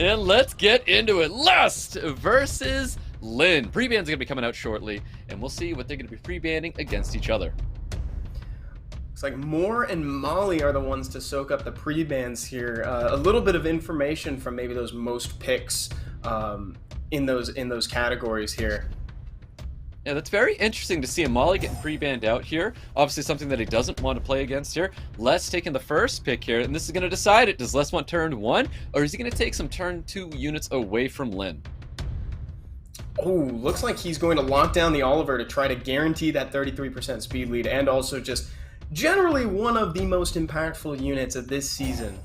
And let's get into it. Lust versus LIN. Pre-ban's going to be coming out shortly, and we'll see what they're going to be pre-banning against each other. Looks like Moore and Molly are the ones to soak up the pre-bans here. A little bit of information from maybe those most picks in those categories here. Yeah, that's very interesting to see Molly getting pre-banned out here. Obviously something that he doesn't want to play against here. Les taking the first pick here, and this is going to decide it. Does Les want turn 1, or is he going to take some turn 2 units away from LIN? Oh, looks like he's going to lock down the Oliver to try to guarantee that 33% speed lead, and also just generally one of the most impactful units of this season.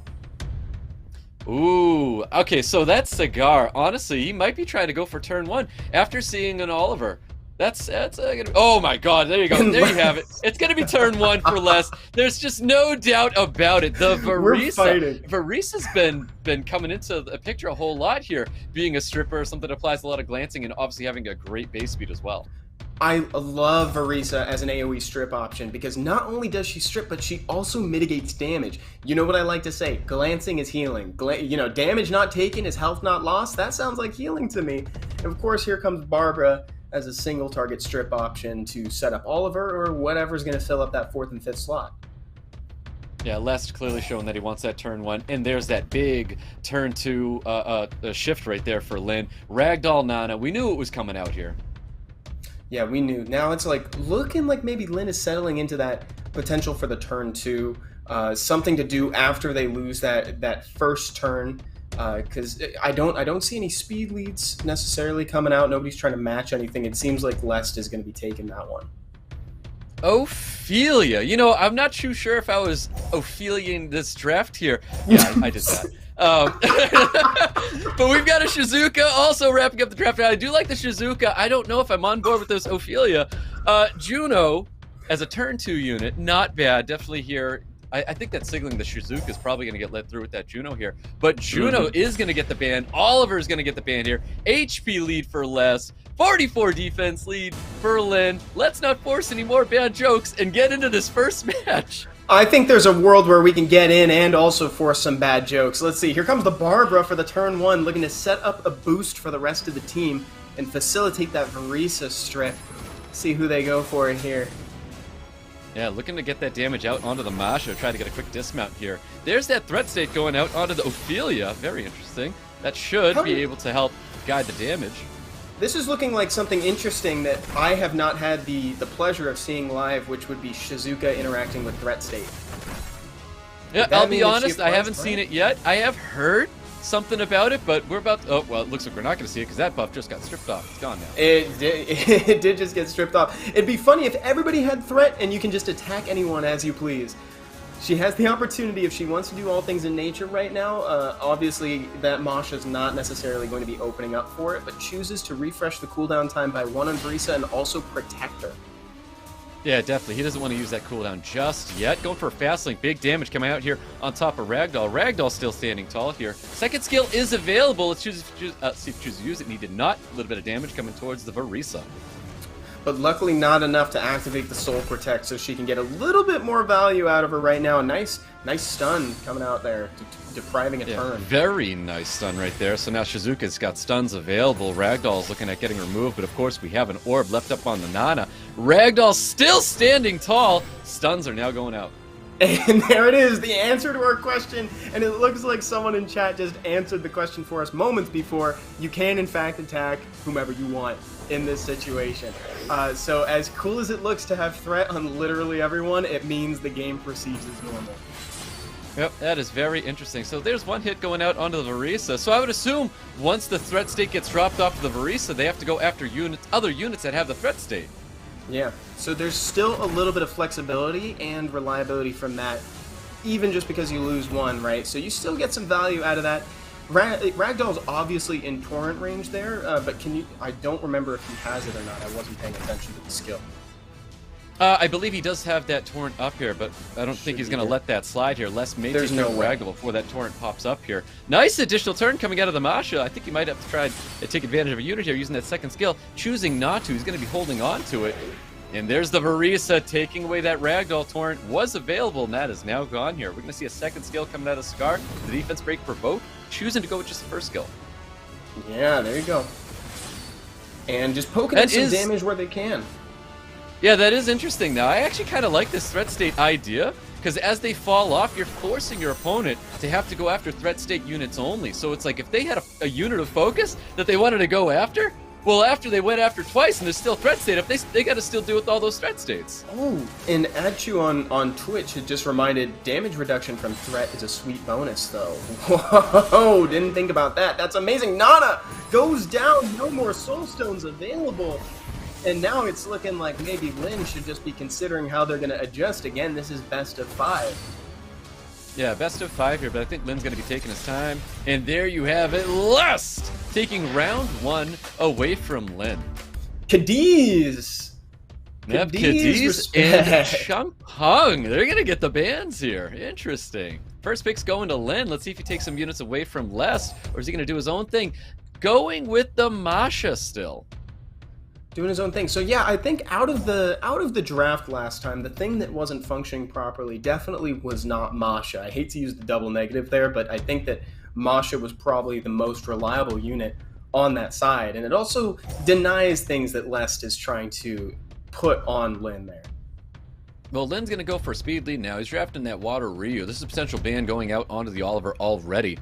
Ooh, okay, so that Cigar, honestly, he might be trying to go for turn 1 after seeing an Oliver. That's oh my god, there you go, there you have it. It's gonna be turn 1 for Les. There's just no doubt about it. The Varisa's been coming into the picture a whole lot here, being a stripper, something that applies a lot of glancing, and obviously having a great base speed as well. I love Varisa as an AoE strip option because not only does she strip, but she also mitigates damage. You know what I like to say, glancing is healing. Damage not taken is health not lost. That sounds like healing to me. And of course, here comes Barbara as a single target strip option to set up Oliver or whatever's going to fill up that 4th and 5th slot. Yeah, Les clearly showing that he wants that turn 1, and there's that big turn 2 shift right there for LIN. Ragdoll Nana, we knew it was coming out here. Yeah, we knew. Now it's like looking like maybe LIN is settling into that potential for the turn 2, something to do after they lose that first turn. Because I don't see any speed leads necessarily coming out. Nobody's trying to match anything. It seems like Lest is going to be taking that one. Ophelia. You know, I'm not too sure if I was Opheliaing this draft here. Yeah, I did that. But we've got a Shizuka also wrapping up the draft. I do like the Shizuka. I don't know if I'm on board with this Ophelia. Juno as a turn 2 unit, not bad. Definitely here. I think that signaling the Shizuka is probably going to get let through with that Juno here. But Juno is going to get the ban. Oliver is going to get the ban here. HP lead for Les. 44 defense lead for LIN. Let's not force any more bad jokes and get into this first match. I think there's a world where we can get in and also force some bad jokes. Let's see. Here comes the Barbara for the turn 1, looking to set up a boost for the rest of the team and facilitate that Varisa strip. See who they go for here. Yeah, looking to get that damage out onto the Masha, try to get a quick dismount here. There's that threat state going out onto the Ophelia. Very interesting. That should be able to help guide the damage. This is looking like something interesting that I have not had the pleasure of seeing live, which would be Shizuka interacting with threat state. Yeah, I'll be honest, I haven't seen it yet. I have heard something about it, but we're about to, oh, well, it looks like we're not going to see it because that buff just got stripped off. It's gone now. It did just get stripped off. It'd be funny if everybody had threat and you can just attack anyone as you please. She has the opportunity if she wants to do all things in nature right now. Obviously, that Masha's not necessarily going to be opening up for it, but chooses to refresh the cooldown time by 1 on Varisa and also protect her. Yeah, definitely. He doesn't want to use that cooldown just yet. Going for a fast link. Big damage coming out here on top of Ragdoll. Ragdoll still standing tall here. Second skill is available. Let's see if you choose to use it. And he did not. A little bit of damage coming towards the Varisa. But luckily not enough to activate the Soul Protect, so she can get a little bit more value out of her right now. A nice stun coming out there, depriving a turn. Very nice stun right there. So now Shizuka's got stuns available. Ragdoll's looking at getting removed, but of course we have an orb left up on the Nana. Ragdoll still standing tall. Stuns are now going out. And there it is, the answer to our question, and it looks like someone in chat just answered the question for us moments before. You can, in fact, attack whomever you want in this situation. So as cool as it looks to have threat on literally everyone, it means the game proceeds as normal. Yep, that is very interesting. So there's one hit going out onto the Varisa. So I would assume once the threat state gets dropped off the Varisa, they have to go after other units that have the threat state. Yeah, so there's still a little bit of flexibility and reliability from that, even just because you lose one, right? So you still get some value out of that. Ragdoll's obviously in torrent range there, but I don't remember if he has it or not. I wasn't paying attention to the skill. I believe he does have that torrent up here, but I don't think he's going to let that slide here. Les may take no Ragdoll before that torrent pops up here. Nice additional turn coming out of the Masha. I think he might have to try to take advantage of a unit here using that second skill. Choosing not to. He's going to be holding on to it. And there's the Varisa taking away that Ragdoll Torrent. Was available, and that is now gone here. We're going to see a second skill coming out of Scar. The defense break for both, choosing to go with just the first skill. Yeah, there you go. And just poking in some damage where they can. Yeah, that is interesting now. I actually kind of like this threat state idea, because as they fall off, you're forcing your opponent to have to go after threat state units only. So it's like if they had a unit of focus that they wanted to go after, well, after they went after twice and there's still threat state, if they got to still deal with all those threat states. Oh, and Atchu on Twitch had just reminded damage reduction from threat is a sweet bonus, though. Whoa, didn't think about that. That's amazing. Nana goes down, no more soul stones available. And now it's looking like maybe Lin should just be considering how they're going to adjust. Again, this is best of 5. Yeah, best of 5 here, but I think Lin's going to be taking his time. And there you have it, Lust taking round 1 away from Lin. Cadiz! Yep, Cadiz and Chunk Hung. They're going to get the bans here. Interesting. First pick's going to Lin. Let's see if he takes some units away from Lest, or is he going to do his own thing? Going with the Masha still. Doing his own thing. So yeah, I think out of the draft last time, the thing that wasn't functioning properly definitely was not Masha. I hate to use the double negative there, but I think that Masha was probably the most reliable unit on that side. And it also denies things that Lest is trying to put on Lin there. Well, Lin's going to go for a speed lead now. He's drafting that Water Ryu. This is a potential ban going out onto the Oliver already.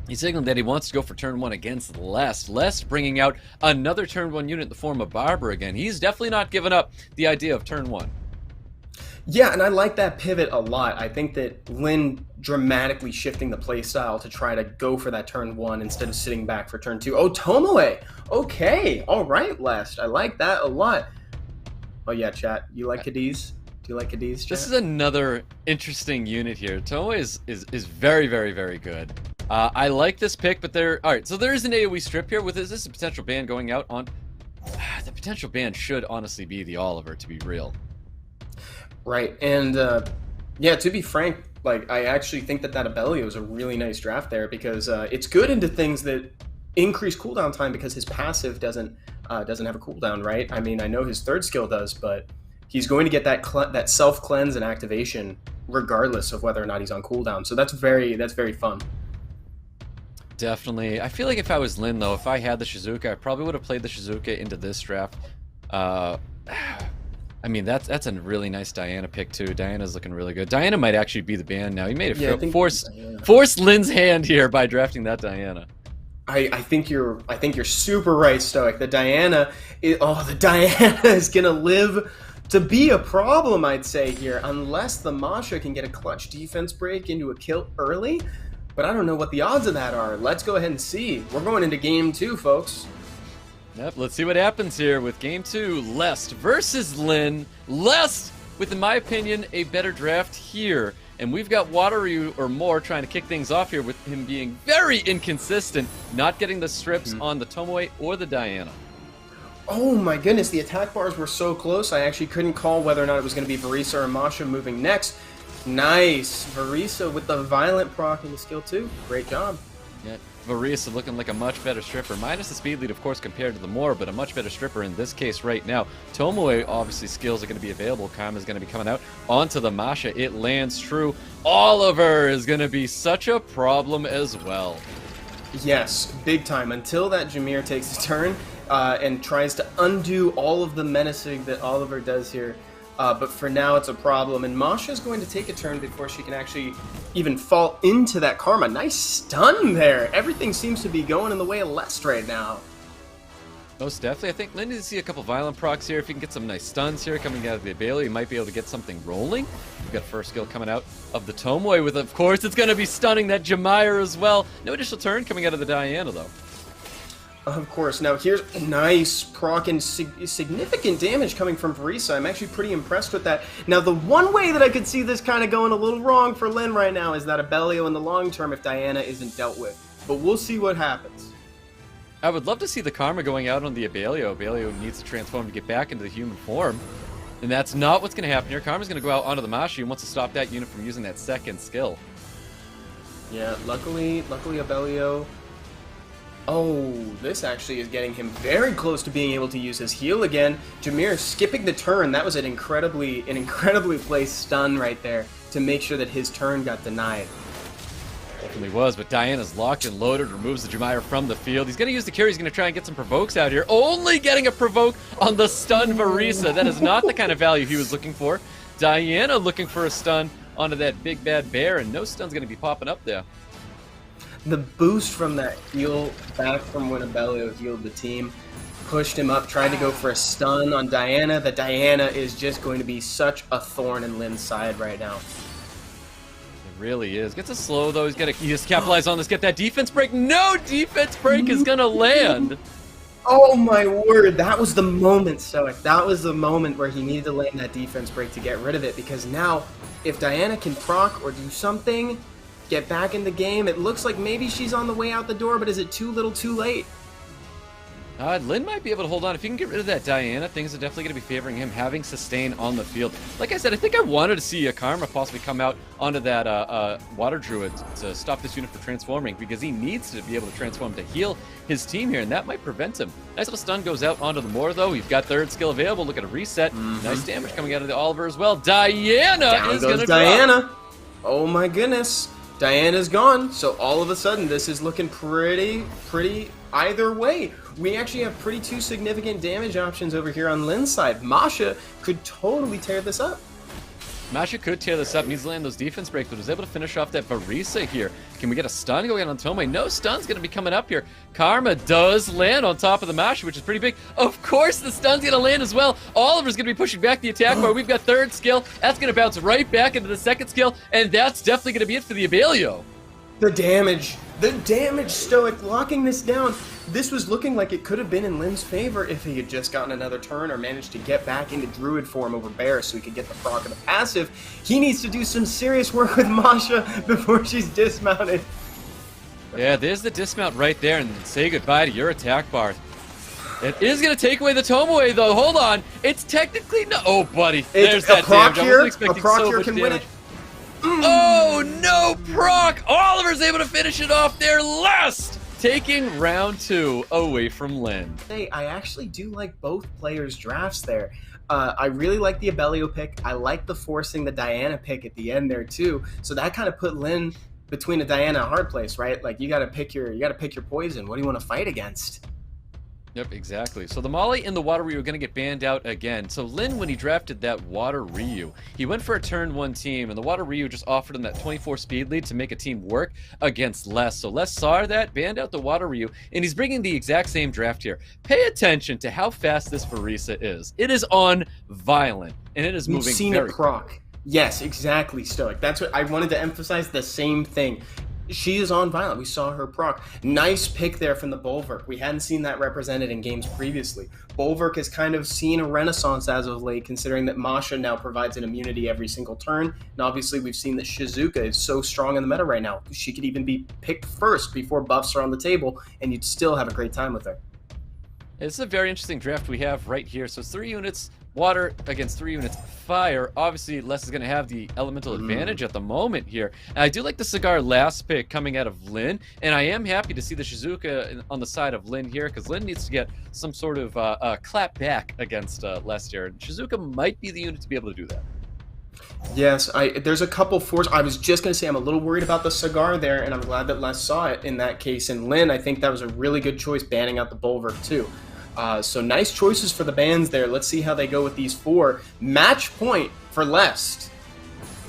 He's signaling that he wants to go for turn 1 against Lest. Lest bringing out another turn 1 unit in the form of Barber again. He's definitely not giving up the idea of turn 1. Yeah, and I like that pivot a lot. I think that Lin dramatically shifting the playstyle to try to go for that turn 1 instead of sitting back for turn 2. Oh, Tomoe! Okay, all right, Lest. I like that a lot. Oh yeah, chat. You like Cadiz? Do you like Cadiz, chat? This is another interesting unit here. Tomoe is very, very, very good. I like this pick, but alright, so there is an AoE strip here. With this a potential ban going out on... the potential ban should honestly be the Oliver, to be real. Right, and yeah, to be frank, like I actually think that Abelio is a really nice draft there because it's good into things that increase cooldown time because his passive doesn't have a cooldown, right? I mean, I know his third skill does, but he's going to get that self cleanse and activation regardless of whether or not he's on cooldown. So that's very fun. Definitely. I feel like if I was Lin, though, if I had the Shizuka, I probably would have played the Shizuka into this draft. I mean, that's a really nice Diana pick, too. Diana's looking really good. Diana might actually be the ban now. You made it force Lin's hand here by drafting that Diana. I think you're super right, Stoic. The Diana is gonna live to be a problem, I'd say here, unless the Masha can get a clutch defense break into a kill early. But I don't know what the odds of that are. Let's go ahead and see. We're going into game 2, folks. Yep, let's see what happens here with game 2. Lest versus Lin. Lest, with, in my opinion, a better draft here. And we've got Wateroo or more trying to kick things off here with him being very inconsistent, not getting the strips on the Tomoe or the Diana. Oh my goodness, the attack bars were so close, I actually couldn't call whether or not it was going to be Varisa or Masha moving next. Nice. Varisa with the violent proc in the skill 2. Great job. Yeah, Varisa looking like a much better stripper. Minus the speed lead, of course, compared to the Moor, but a much better stripper in this case right now. Tomoe, obviously, skills are going to be available. Kama is going to be coming out onto the Masha. It lands true. Oliver is going to be such a problem as well. Yes, big time. Until that Jameer takes his turn and tries to undo all of the menacing that Oliver does here. But for now, it's a problem, and Masha's going to take a turn before she can actually even fall into that Karma. Nice stun there. Everything seems to be going in the way of Lest right now. Most definitely. I think Lin needs to see a couple violent procs here. If he can get some nice stuns here coming out of the Abelio, he might be able to get something rolling. We've got first skill coming out of the Tomoe with, of course, it's going to be stunning that Jameer as well. No additional turn coming out of the Diana, though. Of course. Now here's nice proc and significant damage coming from Varisa. I'm actually pretty impressed with that. Now the one way that I could see this kind of going a little wrong for Lin right now is that Abelio in the long term if Diana isn't dealt with. But we'll see what happens. I would love to see the Karma going out on the Abelio. Abelio needs to transform to get back into the human form. And that's not what's going to happen here. Karma's going to go out onto the Mashi and wants to stop that unit from using that second skill. Yeah, luckily Abelio Oh, this actually is getting him very close to being able to use his heal again. Jameer skipping the turn. That was an incredibly placed stun right there to make sure that his turn got denied. Definitely was, but Diana's locked and loaded, removes the Jameer from the field. He's going to use the carry. He's going to try and get some provokes out here. Only getting a provoke on the stun Varisa. That is not the kind of value he was looking for. Diana looking for a stun onto that big bad bear, and no stun's going to be popping up there. The boost from that heal back from when Abellio healed the team pushed him up, tried to go for a stun on Diana. The Diana is just going to be such a thorn in Lin's side right now. It really is. Gets a slow though. He has to capitalize on this. Get that defense break. No defense break is going to land. Oh my word, that was the moment, Stoic. That was the moment where he needed to land that defense break to get rid of it, because now, if Diana can proc or do something, get back in the game, it looks like maybe she's on the way out the door, but is it too little too late? LIN might be able to hold on. If he can get rid of that Diana, things are definitely going to be favoring him, having sustain on the field. Like I said, I think I wanted to see a Karma possibly come out onto that Water Druid to stop this unit from transforming, because he needs to be able to transform to heal his team here, and that might prevent him. Nice little stun goes out onto the Moor, though. You've got third skill available. Look at a reset. Nice damage coming out of the Oliver as well. Diana is going to Diana. Oh my goodness. Diana's gone, so all of a sudden this is looking pretty either way. We actually have two significant damage options over here on Lin's side. Masha could totally tear this up. Masha could tear this up, needs to land those defense breaks, but was able to finish off that Varisa here. Can we get a stun going on Tome? No stun's going to be coming up here. Karma does land on top of the Masha, which is pretty big. Of course the stun's going to land as well. Oliver's going to be pushing back the attack bar. We've got third skill. That's going to bounce right back into the second skill, and that's definitely going to be it for the Abellio. The damage, Stoic, locking this down. This was looking like it could have been in Lin's favor if he had just gotten another turn or managed to get back into Druid form over Bear so he could get the proc of the passive. He needs to do some serious work with Masha before she's dismounted. Yeah, there's the dismount right there, and say goodbye to your attack bar. It is going to take away the Tomoe, though. Hold on. It's technically no... Oh, buddy. There's that damage. I wasn't expecting so much damage. Oh, no proc! Oliver's able to finish it off there last, taking round 2 away from LIN. Hey, I actually do like both players' drafts there. I really like the Abellio pick. I like the forcing the Diana pick at the end there too. So that kind of put LIN between a Diana and a hard place, right? Like you got to pick your poison. What do you want to fight against? Yep, exactly. So the Molly and the Water Ryu are going to get banned out again. So LIN, when he drafted that Water Ryu, he went for a turn 1 team, and the Water Ryu just offered him that 24 speed lead to make a team work against Les. So Les saw that, banned out the Water Ryu, and he's bringing the exact same draft here. Pay attention to how fast this Varisa is. It is on violent, and it is moving very quick. You've seen it proc. Yes, exactly, Stoic. That's what I wanted to emphasize, the same thing. She is on violent. We saw her proc. Nice pick there from the Bulwark. We hadn't seen that represented in games previously. Bulwark has kind of seen a renaissance as of late, considering that Masha now provides an immunity every single turn. And obviously we've seen that Shizuka is so strong in the meta right now. She could even be picked first before buffs are on the table, and you'd still have a great time with her. It's a very interesting draft we have right here. So 3 units water against 3 units fire. Obviously, Les is going to have the elemental advantage at the moment here. And I do like the Cigar last pick coming out of LIN, and I am happy to see the Shizuka on the side of LIN here, because LIN needs to get some sort of clap back against Les here. And Shizuka might be the unit to be able to do that. Yes, there's a couple force. I was just going to say I'm a little worried about the Cigar there, and I'm glad that Les saw it in that case. And LIN, I think that was a really good choice, banning out the Bulwark too. So nice choices for the bans there. Let's see how they go with these 4. Match point for Lest.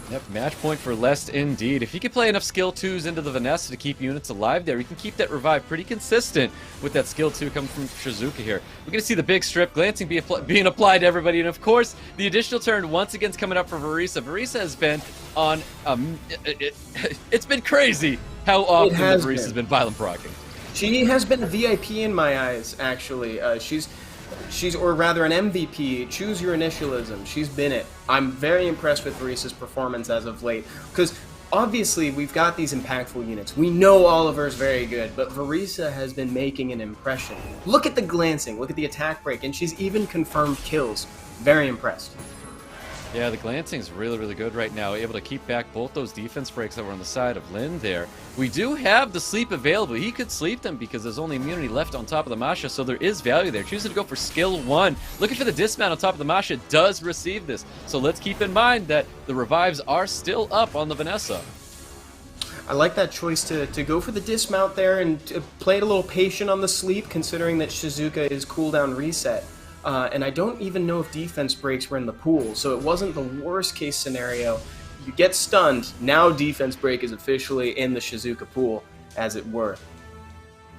Yep, match point for Lest indeed. If he can play enough skill 2s into the Vanessa to keep units alive there, he can keep that revive pretty consistent with that skill 2 coming from Shizuka here. We're going to see the big strip glancing being applied to everybody, and of course, the additional turn once again is coming up for Varisa. Varisa has been on, it's been crazy how often Varisa's been violent procking. She has been a VIP in my eyes, actually. She's, or rather an MVP, choose your initialism. She's been it. I'm very impressed with Varisa's performance as of late, because obviously we've got these impactful units. We know Oliver's very good, but Varisa has been making an impression. Look at the glancing, look at the attack break, and she's even confirmed kills. Very impressed. Yeah, the glancing is really, really good right now. Able to keep back both those defense breaks that were on the side of Lin there. We do have the sleep available. He could sleep them because there's only immunity left on top of the Masha, so there is value there. Choosing to go for skill 1. Looking for the dismount on top of the Masha does receive this. So let's keep in mind that the revives are still up on the Vanessa. I like that choice to go for the dismount there and to play it a little patient on the sleep, considering that Shizuka is cooldown reset. And I don't even know if defense breaks were in the pool, so it wasn't the worst case scenario. You get stunned, now defense break is officially in the Shizuka pool, as it were.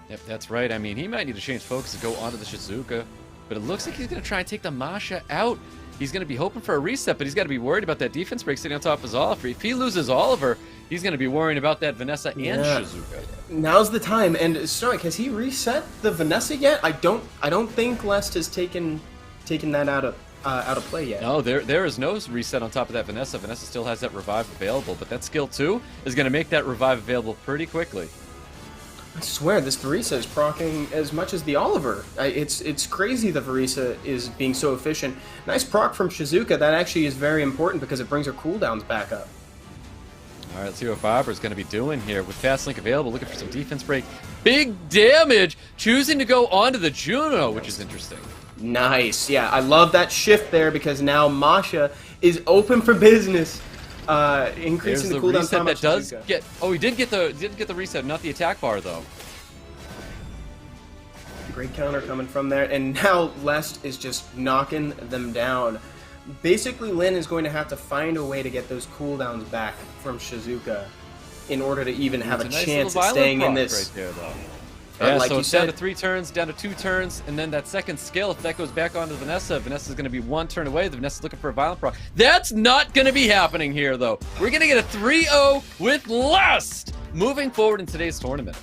Yep, that's right. I mean, he might need to change focus to go onto the Shizuka, but it looks like he's going to try and take the Masha out. He's going to be hoping for a reset, but he's got to be worried about that defense break sitting on top of his Oliver. If he loses Oliver, he's going to be worrying about that Vanessa and Shizuka. Now's the time. And Stoic, has he reset the Vanessa yet? I don't think Lest has taken that out of play yet. No, there is no reset on top of that Vanessa. Vanessa still has that revive available, but that skill 2 is going to make that revive available pretty quickly. I swear, this Verisa is proccing as much as the Oliver. It's crazy the Verisa is being so efficient. Nice proc from Shizuka. That actually is very important because it brings her cooldowns back up. All right, let's see what Bobber's going to be doing here with Fast Link available, looking for some defense break. Big damage, choosing to go onto the Juno, which is interesting. Nice. Yeah, I love that shift there because now Masha is open for business. Increasing the cooldown time that does get. Oh, he didn't get the reset, not the attack bar though. Great counter coming from there, and now Lest is just knocking them down. Basically, Lin is going to have to find a way to get those cooldowns back from Shizuka in order to even have a chance at staying in this. Right there, though. Yeah, like so you it's said, down to 3 turns, down to 2 turns, and then that second skill, if that goes back onto Vanessa, Vanessa's going to be 1 turn away. Vanessa's looking for a violent proc. That's not going to be happening here, though. We're going to get a 3-0 with Lust moving forward in today's tournament.